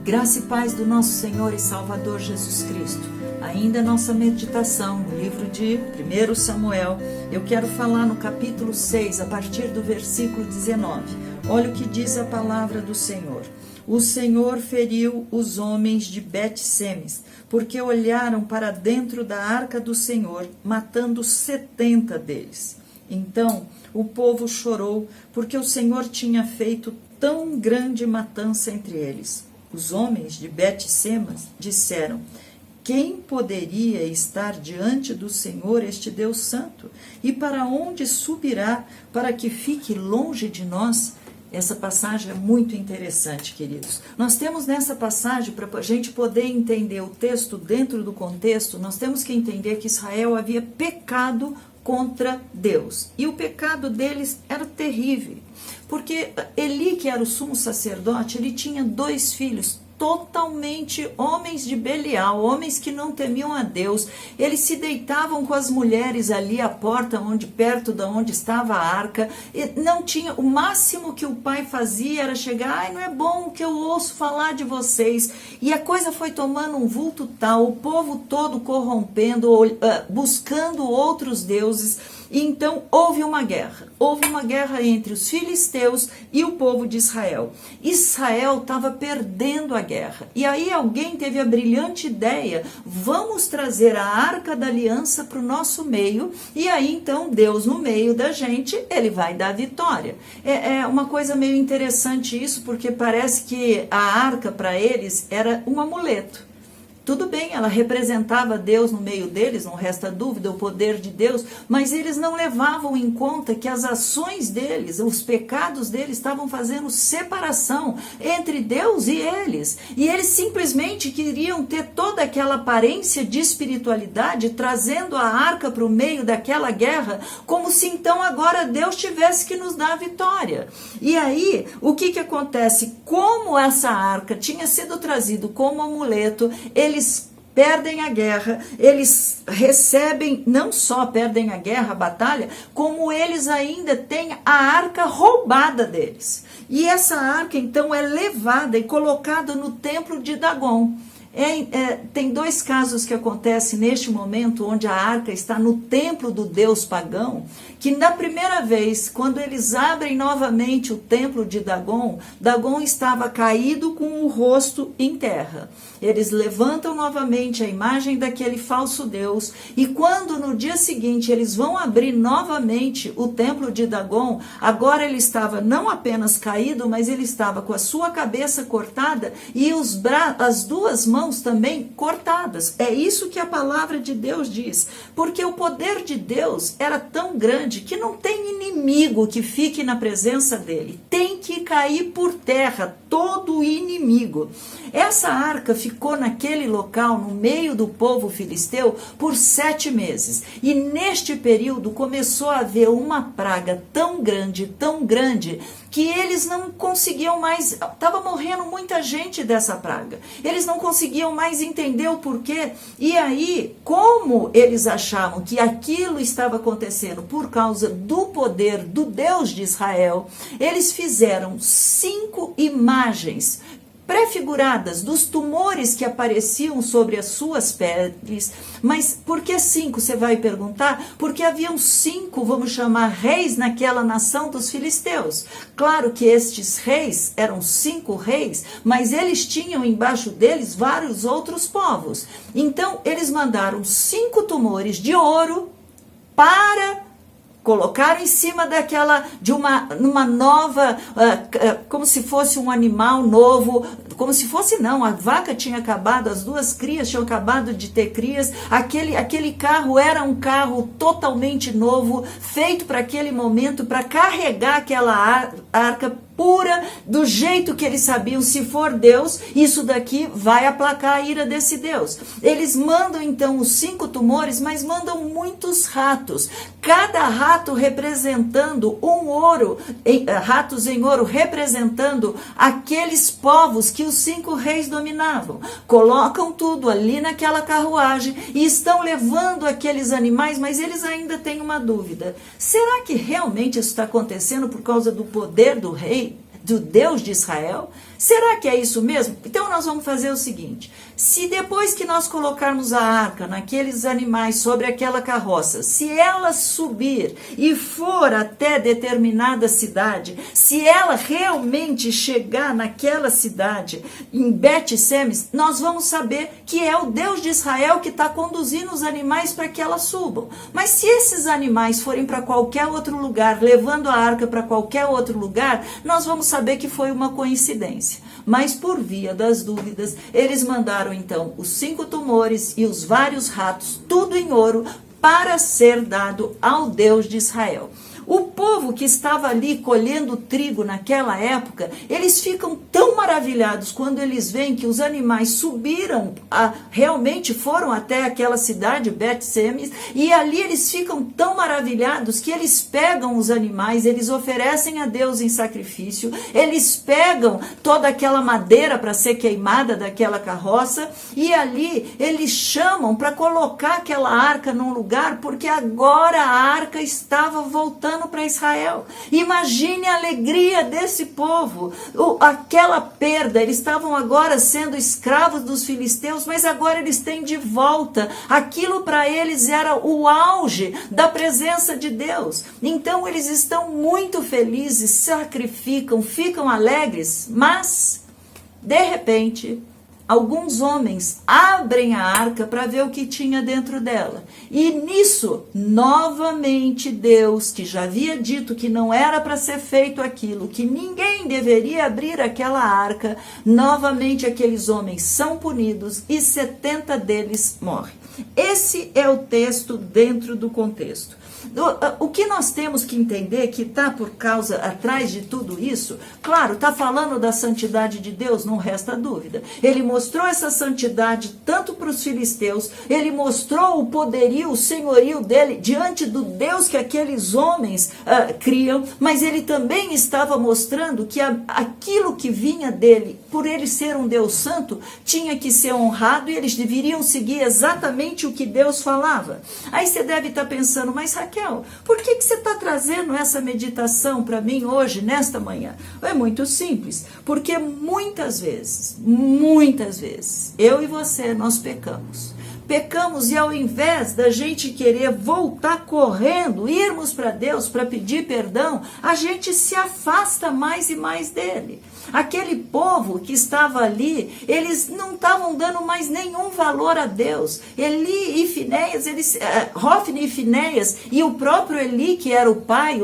Graça e paz do nosso Senhor e Salvador Jesus Cristo. Ainda nossa meditação no livro de 1 Samuel, eu quero falar no capítulo 6, a partir do versículo 19. Olha o que diz a palavra do Senhor. O Senhor feriu os homens de Bet-Semes, porque olharam para dentro da arca do Senhor, matando 70 deles. Então o povo chorou, porque o Senhor tinha feito tão grande matança entre eles. Os homens de Bet-Semes disseram: quem poderia estar diante do Senhor, este Deus Santo? E para onde subirá para que fique longe de nós? Essa passagem é muito interessante, queridos. Nós temos nessa passagem, para a gente poder entender o texto dentro do contexto, nós temos que entender que Israel havia pecado contra Deus. E o pecado deles era terrível. Porque Eli, que era o sumo sacerdote, ele tinha 2 filhos, totalmente homens de Belial, homens que não temiam a Deus. Eles se deitavam com as mulheres ali à porta, perto de onde estava a arca. E não tinha, o máximo que o pai fazia era chegar: ai, não é bom que eu ouço falar de vocês. E a coisa foi tomando um vulto tal, o povo todo corrompendo, buscando outros deuses. E então houve uma guerra entre os filisteus e o povo de Israel. Israel estava perdendo a guerra. E aí alguém teve a brilhante ideia: vamos trazer a arca da aliança para o nosso meio, e aí então Deus no meio da gente, ele vai dar vitória. É uma coisa meio interessante isso, porque parece que a arca para eles era um amuleto. Tudo bem, ela representava Deus no meio deles, não resta dúvida, o poder de Deus, mas eles não levavam em conta que as ações deles, os pecados deles estavam fazendo separação entre Deus e eles. E eles simplesmente queriam ter toda aquela aparência de espiritualidade, trazendo a arca para o meio daquela guerra, como se então agora Deus tivesse que nos dar a vitória. E aí, o que acontece? Como essa arca tinha sido trazida como amuleto, eles perdem a guerra, eles recebem, não só perdem a guerra, a batalha, como eles ainda têm a arca roubada deles. E essa arca então é levada e colocada no templo de Dagon. Tem 2 casos que acontecem neste momento, onde a arca está no templo do deus pagão, que na primeira vez, quando eles abrem novamente o templo de Dagon, Dagon estava caído com o rosto em terra. Eles levantam novamente a imagem daquele falso deus, e quando no dia seguinte eles vão abrir novamente o templo de Dagon, agora ele estava não apenas caído, mas ele estava com a sua cabeça cortada e as 2 mãos também cortadas. É isso que a palavra de Deus diz, porque o poder de Deus era tão grande que não tem inimigo que fique na presença dele, tem que cair por terra todo o inimigo. Essa arca ficou naquele local, no meio do povo filisteu, por 7 meses, e neste período começou a haver uma praga tão grande, que eles não conseguiam mais, estava morrendo muita gente dessa praga, eles não conseguiam mais entender o porquê. E aí, como eles achavam que aquilo estava acontecendo por causa do poder do Deus de Israel, eles fizeram 5 imagens prefiguradas dos tumores que apareciam sobre as suas peles. Mas por que 5, você vai perguntar? Porque haviam 5, vamos chamar, reis naquela nação dos filisteus. Claro que estes reis eram 5 reis, mas eles tinham embaixo deles vários outros povos. Então eles mandaram 5 tumores de ouro para colocaram em cima numa nova, como se fosse um animal novo, como se fosse não, a vaca tinha acabado, as 2 crias tinham acabado de ter crias, aquele carro era um carro totalmente novo, feito para aquele momento, para carregar aquela arca pura, do jeito que eles sabiam: se for Deus, isso daqui vai aplacar a ira desse Deus. Eles mandam então os 5 tumores, mas mandam muitos ratos, cada rato representando um ouro, ratos em ouro representando aqueles povos que os 5 reis dominavam. Colocam tudo ali naquela carruagem e estão levando aqueles animais, mas eles ainda têm uma dúvida: será que realmente isso está acontecendo por causa do poder do rei, do Deus de Israel? Será que é isso mesmo? Então nós vamos fazer o seguinte: se depois que nós colocarmos a arca naqueles animais sobre aquela carroça, se ela subir e for até determinada cidade, se ela realmente chegar naquela cidade, em Bet-Semes, nós vamos saber que é o Deus de Israel que está conduzindo os animais para que elas subam. Mas se esses animais forem para qualquer outro lugar, levando a arca para qualquer outro lugar, nós vamos saber que foi uma coincidência. Mas por via das dúvidas, eles mandaram então os 5 tumores e os vários ratos, tudo em ouro, para ser dado ao Deus de Israel. O povo que estava ali colhendo trigo naquela época, eles ficam tão maravilhados quando eles veem que os animais subiram, realmente foram até aquela cidade, Bet-Semes, e ali eles ficam tão maravilhados que eles pegam os animais, eles oferecem a Deus em sacrifício, eles pegam toda aquela madeira para ser queimada daquela carroça, e ali eles chamam para colocar aquela arca num lugar, porque agora a arca estava voltando para Israel. Imagine a alegria desse povo, aquela perda, eles estavam agora sendo escravos dos filisteus, mas agora eles têm de volta, aquilo para eles era o auge da presença de Deus. Então eles estão muito felizes, sacrificam, ficam alegres, mas de repente alguns homens abrem a arca para ver o que tinha dentro dela. E nisso, novamente Deus, que já havia dito que não era para ser feito aquilo, que ninguém deveria abrir aquela arca, novamente aqueles homens são punidos e 70 deles morrem. Esse é o texto dentro do contexto. O que nós temos que entender que está por causa, atrás de tudo isso, claro, está falando da santidade de Deus, não resta dúvida. Ele mostrou essa santidade tanto para os filisteus, ele mostrou o poderio, o senhorio dele diante do Deus que aqueles homens criam, mas ele também estava mostrando que aquilo que vinha dele, por ele ser um Deus santo, tinha que ser honrado e eles deveriam seguir exatamente o que Deus falava. Aí você deve estar pensando, mas Raquel, por que você está trazendo essa meditação para mim hoje, nesta manhã? É muito simples, porque muitas vezes, eu e você, nós pecamos. Pecamos e ao invés da gente querer voltar correndo, irmos para Deus para pedir perdão, a gente se afasta mais e mais dele. Aquele povo que estava ali, eles não estavam dando mais nenhum valor a Deus. Eli e Finéias, Hofni e Finéias e o próprio Eli, que era o pai,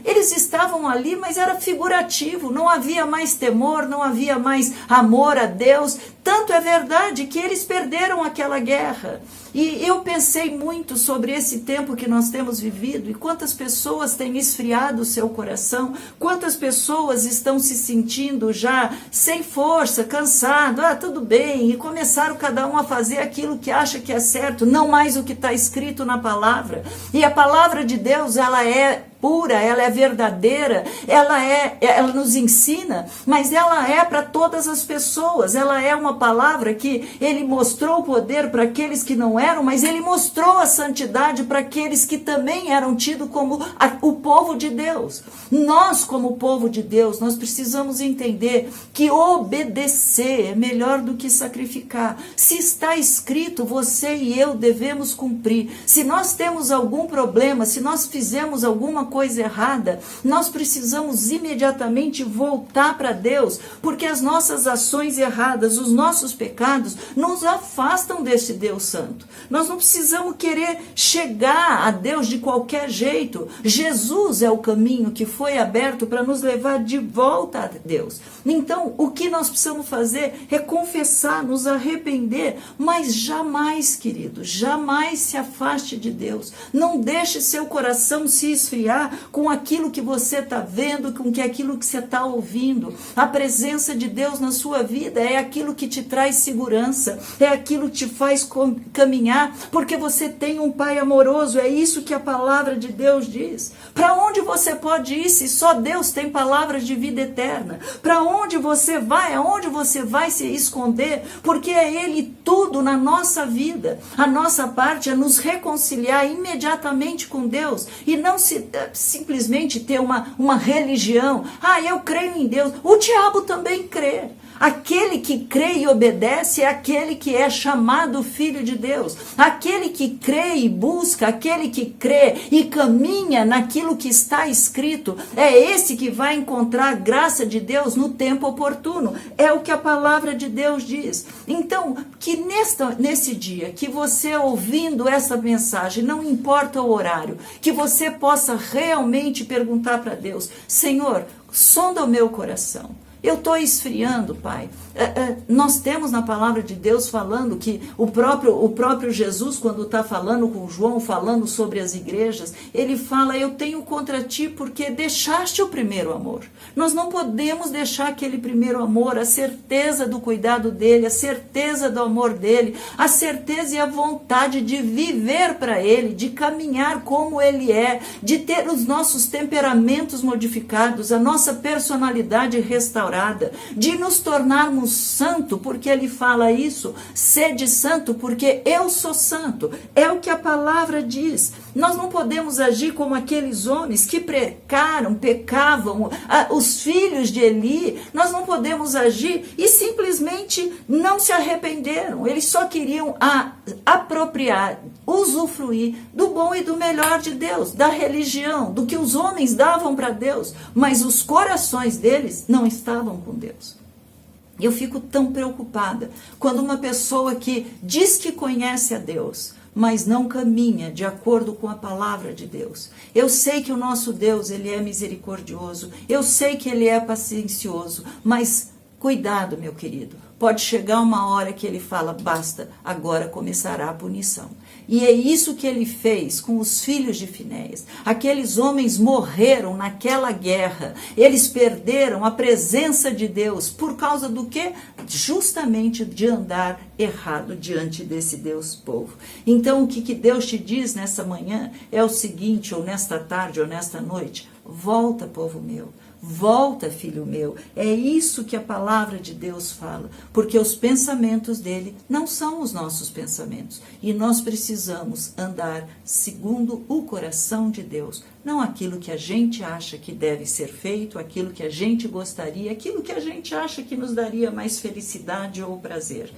eles estavam ali, mas era figurativo, não havia mais temor, não havia mais amor a Deus. Tanto é verdade que eles perderam aquela guerra. E eu pensei muito sobre esse tempo que nós temos vivido e quantas pessoas têm esfriado o seu coração, quantas pessoas estão se sentindo já sem força, cansado, tudo bem, e começaram cada um a fazer aquilo que acha que é certo, não mais o que está escrito na palavra. E a palavra de Deus, ela é pura, ela é verdadeira, ela nos ensina, mas ela é para todas as pessoas. Ela é uma palavra que ele mostrou o poder para aqueles que não eram, mas ele mostrou a santidade para aqueles que também eram tidos como o povo de Deus. Nós, como povo de Deus, nós precisamos entender que obedecer é melhor do que sacrificar. Se está escrito, você e eu devemos cumprir. Se nós temos algum problema, se nós fizemos alguma coisa errada, nós precisamos imediatamente voltar para Deus, porque as nossas ações erradas, os nossos pecados, nos afastam desse Deus santo. Nós não precisamos querer chegar a Deus de qualquer jeito. Jesus é o caminho que foi aberto para nos levar de volta a Deus. Então, o que nós precisamos fazer é confessar, nos arrepender, mas jamais, querido, jamais se afaste de Deus. Não deixe seu coração se esfriar com aquilo que você está vendo, com aquilo que você está ouvindo. A presença de Deus na sua vida é aquilo que te traz segurança, é aquilo que te faz caminhar, porque você tem um Pai amoroso. É isso que a palavra de Deus diz. Para onde você pode ir se só Deus tem palavras de vida eterna? Para onde você vai? Aonde você vai se esconder? Porque é Ele tudo na nossa vida. A nossa parte é nos reconciliar imediatamente com Deus e não simplesmente ter uma religião. Eu creio em Deus. O diabo também crê. Aquele que crê e obedece é aquele que é chamado filho de Deus. Aquele que crê e busca, aquele que crê e caminha naquilo que está escrito, é esse que vai encontrar a graça de Deus no tempo oportuno. É o que a palavra de Deus diz. Então, que nesse dia, que você ouvindo essa mensagem, não importa o horário, que você possa realmente perguntar para Deus: Senhor, sonda o meu coração. Eu estou esfriando, Pai. Nós temos na palavra de Deus falando que o próprio Jesus, quando está falando com João, falando sobre as igrejas, ele fala: eu tenho contra ti porque deixaste o primeiro amor. Nós não podemos deixar aquele primeiro amor, a certeza do cuidado dele, a certeza do amor dele, a certeza e a vontade de viver para ele, de caminhar como ele é, de ter os nossos temperamentos modificados, a nossa personalidade restaurada, de nos tornarmos santo, porque ele fala isso: sede santo porque eu sou santo. É o que a palavra diz. Nós não podemos agir como aqueles homens que pecavam, os filhos de Eli. Nós não podemos agir e simplesmente não se arrependeram. Eles só queriam apropriar, usufruir do bom e do melhor de Deus, da religião, do que os homens davam para Deus, mas os corações deles não estavam com Deus. Eu fico tão preocupada quando uma pessoa que diz que conhece a Deus, mas não caminha de acordo com a palavra de Deus. Eu sei que o nosso Deus, ele é misericordioso, eu sei que ele é paciencioso, mas cuidado, meu querido. Pode chegar uma hora que ele fala: basta, agora começará a punição. E é isso que ele fez com os filhos de Finéias. Aqueles homens morreram naquela guerra. Eles perderam a presença de Deus. Por causa do quê? Justamente de andar errado diante desse Deus povo. Então, o que Deus te diz nessa manhã é o seguinte, ou nesta tarde, ou nesta noite: volta, povo meu. Volta, filho meu. É isso que a palavra de Deus fala, porque os pensamentos dele não são os nossos pensamentos, e nós precisamos andar segundo o coração de Deus, não aquilo que a gente acha que deve ser feito, aquilo que a gente gostaria, aquilo que a gente acha que nos daria mais felicidade ou prazer.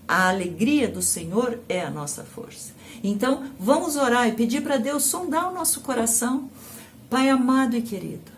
A alegria do Senhor é a nossa força. Então, vamos orar e pedir para Deus sondar o nosso coração. Pai amado e querido,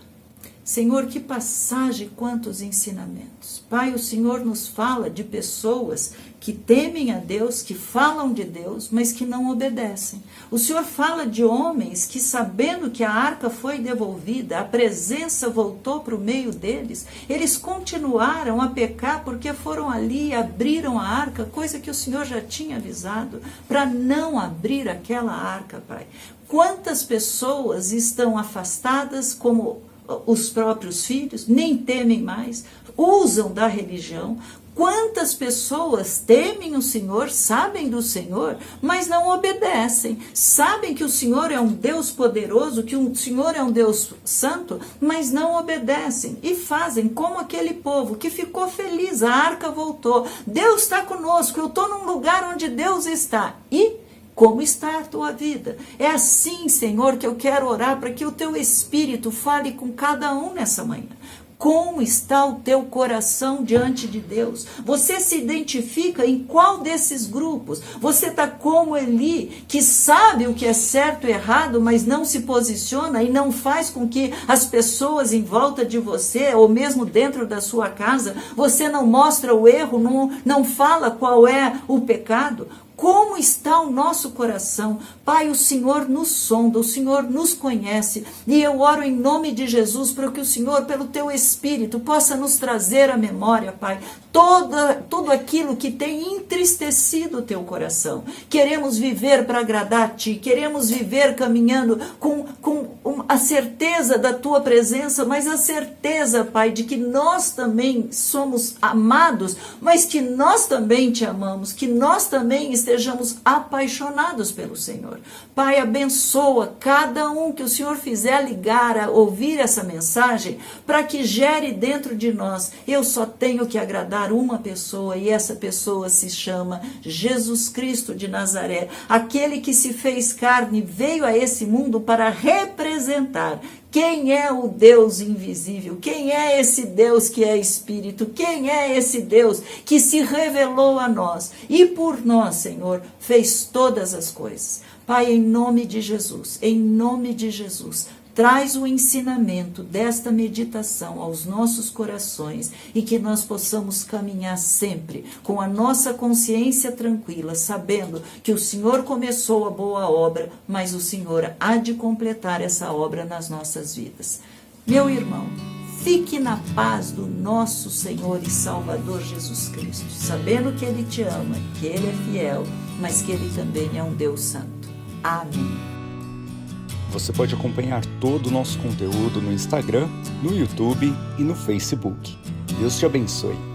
Senhor, que passagem, quantos ensinamentos. Pai, o Senhor nos fala de pessoas que temem a Deus, que falam de Deus, mas que não obedecem. O Senhor fala de homens que, sabendo que a arca foi devolvida, a presença voltou para o meio deles, eles continuaram a pecar porque foram ali e abriram a arca, coisa que o Senhor já tinha avisado, para não abrir aquela arca, Pai. Quantas pessoas estão afastadas como os próprios filhos, nem temem mais, usam da religião. Quantas pessoas temem o Senhor, sabem do Senhor, mas não obedecem. Sabem que o Senhor é um Deus poderoso, que o Senhor é um Deus santo, mas não obedecem. E fazem como aquele povo que ficou feliz, a arca voltou. Deus está conosco, eu estou num lugar onde Deus está. E como está a tua vida? É assim, Senhor, que eu quero orar para que o teu Espírito fale com cada um nessa manhã. Como está o teu coração diante de Deus? Você se identifica em qual desses grupos? Você está como Eli, que sabe o que é certo e errado, mas não se posiciona e não faz com que as pessoas em volta de você, ou mesmo dentro da sua casa, você não mostra o erro, não fala qual é o pecado? Como está o nosso coração? Pai, o Senhor nos sonda, o Senhor nos conhece, e eu oro em nome de Jesus para que o Senhor, pelo teu Espírito, possa nos trazer à memória, Pai, tudo aquilo que tem entristecido o teu coração. Queremos viver para agradar a Ti, queremos viver caminhando com a certeza da Tua presença, mas a certeza, Pai, de que nós também somos amados, mas que nós também Te amamos, que nós também estejamos apaixonados pelo Senhor. Pai, abençoa cada um que o Senhor fizer ligar a ouvir essa mensagem, para que gere dentro de nós: eu só tenho que agradar uma pessoa, e essa pessoa se chama Jesus Cristo de Nazaré, aquele que se fez carne, veio a esse mundo para representar Quem é o Deus invisível? Quem é esse Deus que é Espírito? Quem é esse Deus que se revelou a nós e por nós, Senhor, fez todas as coisas? Pai, em nome de Jesus, traz o ensinamento desta meditação aos nossos corações e que nós possamos caminhar sempre com a nossa consciência tranquila, sabendo que o Senhor começou a boa obra, mas o Senhor há de completar essa obra nas nossas vidas. Meu irmão, fique na paz do nosso Senhor e Salvador Jesus Cristo, sabendo que Ele te ama, que Ele é fiel, mas que Ele também é um Deus santo. Amém. Você pode acompanhar todo o nosso conteúdo no Instagram, no YouTube e no Facebook. Deus te abençoe.